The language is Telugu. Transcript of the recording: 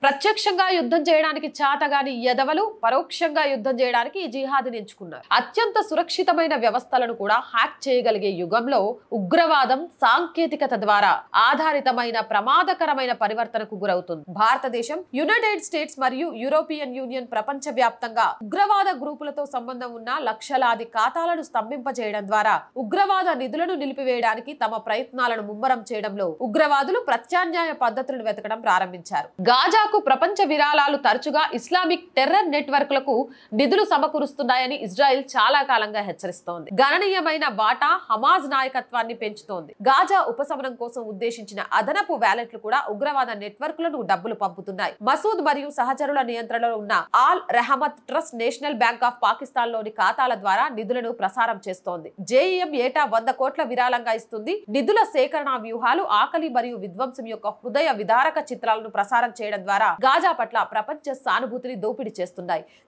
ప్రత్యక్షంగా యుద్ధం చేయడానికి చాతగాని యదవలు పరోక్షంగా యుద్ధం చేయడానికి ఈ జిహాద్ని ఎంచుకున్నారు. అత్యంత సురక్షితమైన వ్యవస్థలను కూడా హ్యాక్ చేయగలిగే యుగంలో ఉగ్రవాదం సాంకేతికత ద్వారా ఆధారితమైన ప్రమాదకరమైన పరివర్తనకు గురవుతుంది. భారతదేశం, యునైటెడ్ స్టేట్స్ మరియు యూరోపియన్ యూనియన్ ప్రపంచ వ్యాప్తంగా ఉగ్రవాద గ్రూపులతో సంబంధం ఉన్న లక్షలాది ఖాతాలను స్తంభింపజేయడం ద్వారా ఉగ్రవాద నిధులను నిలిపివేయడానికి తమ ప్రయత్నాలను ముమ్మరం చేయడంలో ఉగ్రవాదులు ప్రత్యామ్నాయ పద్ధతులను వెతకడం ప్రారంభించారు. గాజాకు ప్రపంచ విరాళాలు తరచుగా ఇస్లామిక్ టెర్రర్ నెట్వర్క్లకు నిధులు సమకూరుస్తున్నాయని ఇజ్రాయెల్ చాలా కాలంగా హెచ్చరిస్తోంది. గణనీయమైన వాటా హమాజ్ నాయకత్వాన్ని పెంచుతోంది. గాజా ఉపశమనం కోసం ఉద్దేశించిన అదనపు వ్యాలెట్లు కూడా ఉగ్రవాద నెట్వర్క్లను డబ్బులు పంపుతున్నాయి. మసూద్ మరియు సహచరుల నియంత్రణలో ఉన్న all Rahmat trust national bank of Pakistan లోని ఖాతాల ద్వారా నిధులను ప్రసారం చేస్తోంది. జేఈఎం ఏటా 100 కోట్ల విరాళంగా ఇస్తుంది. నిధుల సేకరణ వ్యూహాలు ఆకలి మరియు విధ్వంసం యొక్క హృదయ విదారక చిత్రాలను ప్రసారం చేయడం ద్వారా గాజా పట్ల ప్రపంచ సానుభూతిని దోపిడీ చేస్తున్నాయి.